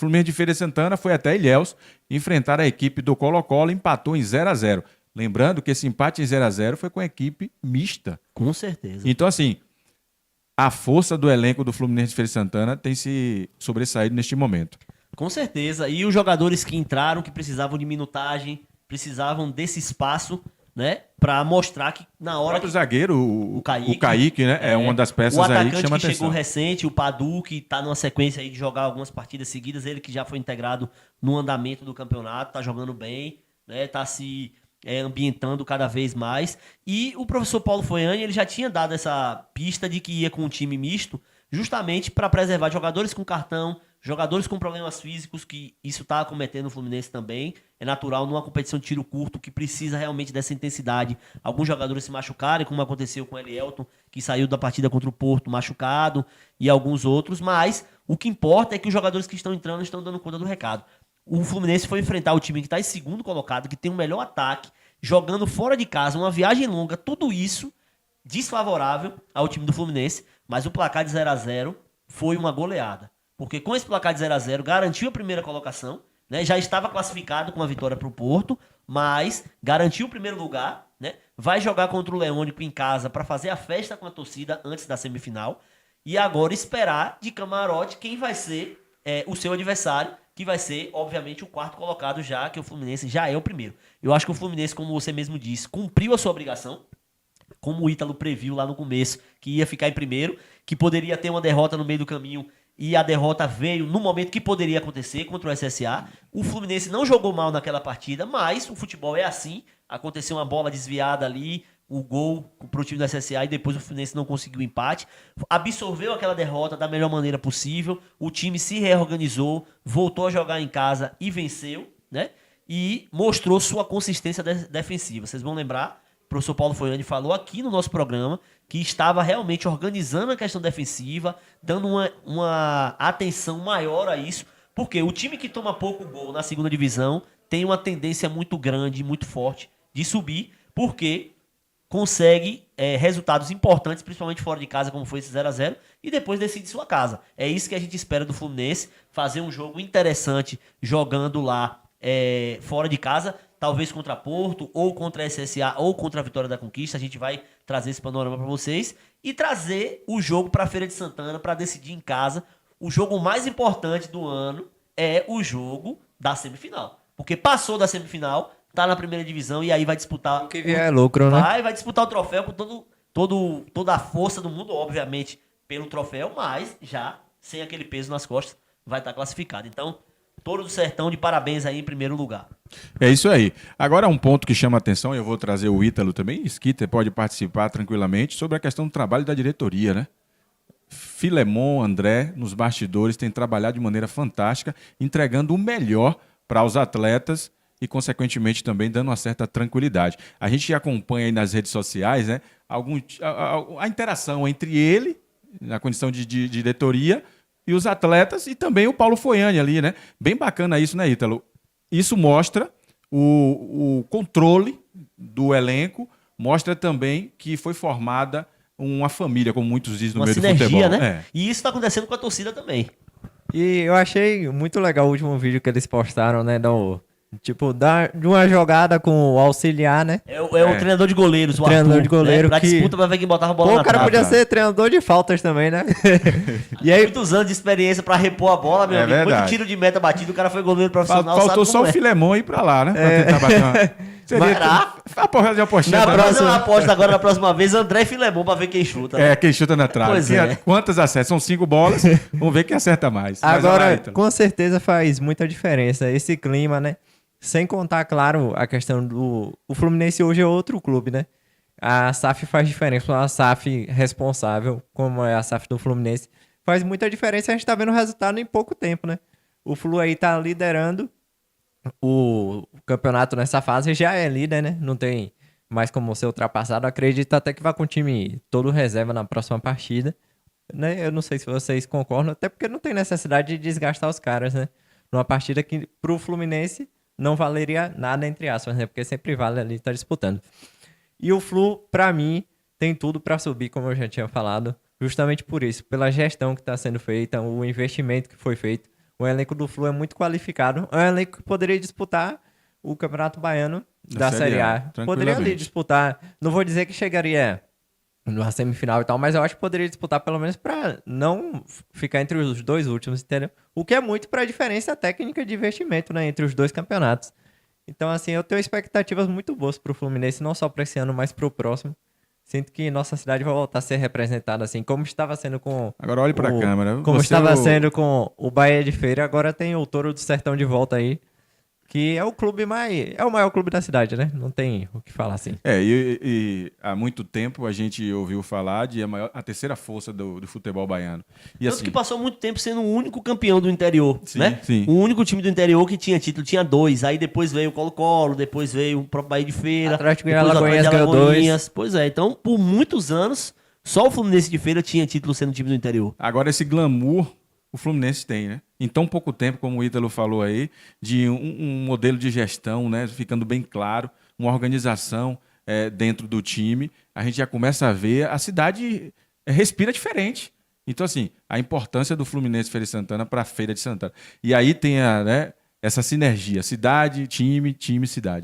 Fluminense de Feira de Santana foi até Ilhéus enfrentar a equipe do Colo-Colo, empatou em 0-0. Lembrando que esse empate em 0-0 foi com a equipe mista. Com certeza. Então, assim, a força do elenco do Fluminense de Feira de Santana tem se sobressaído neste momento. Com certeza. E os jogadores que entraram, que precisavam de minutagem, precisavam desse espaço, né? Pra mostrar que na O hora próprio que zagueiro, o Kaique, né? É uma das peças o aí atacante que chama que atenção. chegou recente, o Padu, que tá numa sequência aí de jogar algumas partidas seguidas, ele que já foi integrado no andamento do campeonato, tá jogando bem, né? Tá se ambientando cada vez mais. E o professor Paulo Foiani, ele já tinha dado essa pista de que ia com um time misto, justamente para preservar jogadores com cartão, jogadores com problemas físicos, que isso está acometendo no Fluminense também. É natural numa competição de tiro curto que precisa realmente dessa intensidade. Alguns jogadores se machucarem, como aconteceu com o Elielton, que saiu da partida contra o Porto machucado, e alguns outros. Mas o que importa é que os jogadores que estão entrando estão dando conta do recado. O Fluminense foi enfrentar o time que está em segundo colocado, que tem o melhor ataque, jogando fora de casa, uma viagem longa, tudo isso desfavorável ao time do Fluminense, mas o placar de 0-0 foi uma goleada. Porque com esse placar de 0-0 garantiu a primeira colocação, né? Já estava classificado com a vitória para o Porto, mas garantiu o primeiro lugar, né? Vai jogar contra o Leônico em casa para fazer a festa com a torcida antes da semifinal. E agora esperar de camarote quem vai ser o seu adversário, que vai ser, obviamente, o quarto colocado, já que o Fluminense já é o primeiro. Eu acho que o Fluminense, como você mesmo disse, cumpriu a sua obrigação, como o Ítalo previu lá no começo, que ia ficar em primeiro, que poderia ter uma derrota no meio do caminho, e a derrota veio no momento que poderia acontecer contra o SSA. O Fluminense não jogou mal naquela partida, mas o futebol é assim. Aconteceu uma bola desviada ali, o gol pro time do SSA, e depois o Fluminense não conseguiu o empate. Absorveu aquela derrota da melhor maneira possível. O time se reorganizou, voltou a jogar em casa e venceu, né? E mostrou sua consistência defensiva. Vocês vão lembrar, o professor Paulo Foiani falou aqui no nosso programa que estava realmente organizando a questão defensiva, dando uma atenção maior a isso, porque o time que toma pouco gol na segunda divisão tem uma tendência muito grande, muito forte de subir, porque consegue resultados importantes, principalmente fora de casa, como foi esse 0-0, e depois decide sua casa. É isso que a gente espera do Fluminense, fazer um jogo interessante jogando lá fora de casa, talvez contra Porto, ou contra a SSA, ou contra a Vitória da Conquista. A gente vai trazer esse panorama para vocês e trazer o jogo para a Feira de Santana para decidir em casa. O jogo mais importante do ano é o jogo da semifinal, porque passou da semifinal, tá na primeira divisão e aí vai disputar. O que vier é lucro, né? Vai disputar o troféu com toda a força do mundo, obviamente, pelo troféu, mas já sem aquele peso nas costas, vai estar classificado. Então, Touro do Sertão, de parabéns aí em primeiro lugar. É isso aí. Agora um ponto que chama a atenção, e eu vou trazer o Ítalo também, Skitter pode participar tranquilamente, sobre a questão do trabalho da diretoria, né? Filemon, André, nos bastidores, tem trabalhado de maneira fantástica, entregando o melhor para os atletas e, consequentemente, também dando uma certa tranquilidade. A gente acompanha aí nas redes sociais, né, a interação entre ele, na condição de diretoria, e os atletas, e também o Paulo Foiani ali, né? Bem bacana isso, né, Ítalo? Isso mostra o controle do elenco, mostra também que foi formada uma família, como muitos dizem no meio do futebol. Uma sinergia, né? E isso está acontecendo com a torcida também. E eu achei muito legal o último vídeo que eles postaram, né? De uma jogada com o auxiliar, né? É o treinador de goleiros, o treinador Arthur, de goleiro, né? Pra que... disputa pra ver quem botava a bola na o cara trave. podia ser treinador de faltas também, né? E aí, muitos anos de experiência pra repor a bola, meu amigo. Verdade. Muito tiro de meta batido, o cara foi goleiro profissional. Faltou só o Filemon ir pra lá, né? Pra tentar bater uma... Será? A porra de apostinha. Na próxima aposta agora, na próxima vez, André e Filemon pra ver quem chuta. Né? Quem chuta na trave. Pois é. Quantas acerta? São 5 bolas. Vamos ver quem acerta mais. Agora, com certeza faz muita diferença esse clima, né? Sem contar, claro, a questão do... O Fluminense hoje é outro clube, né? A SAF faz diferença. Uma SAF responsável, como é a SAF do Fluminense, faz muita diferença. A gente tá vendo o resultado em pouco tempo, né? O Flu aí tá liderando o campeonato nessa fase, já é líder, né? Não tem mais como ser ultrapassado. Acredito até que vai com o time todo reserva na próxima partida, né? Eu não sei se vocês concordam, até porque não tem necessidade de desgastar os caras, né? Numa partida que pro Fluminense não valeria nada, entre aspas, né? Porque sempre vale ali estar disputando. E o Flu, pra mim, tem tudo pra subir, como eu já tinha falado, justamente por isso, pela gestão que está sendo feita, o investimento que foi feito. O elenco do Flu é muito qualificado. É um elenco que poderia disputar o Campeonato Baiano da Série A. Poderia ali tranquilamente. disputar. Não vou dizer que chegaria numa semifinal e tal, mas eu acho que poderia disputar pelo menos para não ficar entre os dois últimos, entendeu? O que é muito para a diferença técnica de investimento, né, entre os dois campeonatos. Então, assim, eu tenho expectativas muito boas pro Fluminense, não só para esse ano, mas pro próximo. Sinto que nossa cidade vai voltar a ser representada assim, como estava sendo com Agora olhe para a câmera. como Você estava é sendo com o Bahia de Feira, agora tem o Touro do Sertão de volta aí, que é o clube é o maior clube da cidade, né? Não tem o que falar assim. E há muito tempo a gente ouviu falar de a terceira força do futebol baiano. E Tanto assim, que passou muito tempo sendo o único campeão do interior, Sim, né? sim. O único time do interior que tinha título, tinha 2. Aí depois veio o Colo-Colo, depois veio o próprio Bahia de Feira. Atlético depois o Alagoinhas Atlético ganhou Alagoinhas. Pois é, então por muitos anos, só o Fluminense de Feira tinha título sendo time do interior. agora esse glamour o Fluminense tem, né? Em tão pouco tempo, como o Ítalo falou aí, de um modelo de gestão, né? Ficando bem claro, uma organização dentro do time, a gente já começa a ver a cidade respira diferente. Então, assim, a importância do Fluminense Feira de Santana para a Feira de Santana. E aí tem essa sinergia, cidade, time, cidade.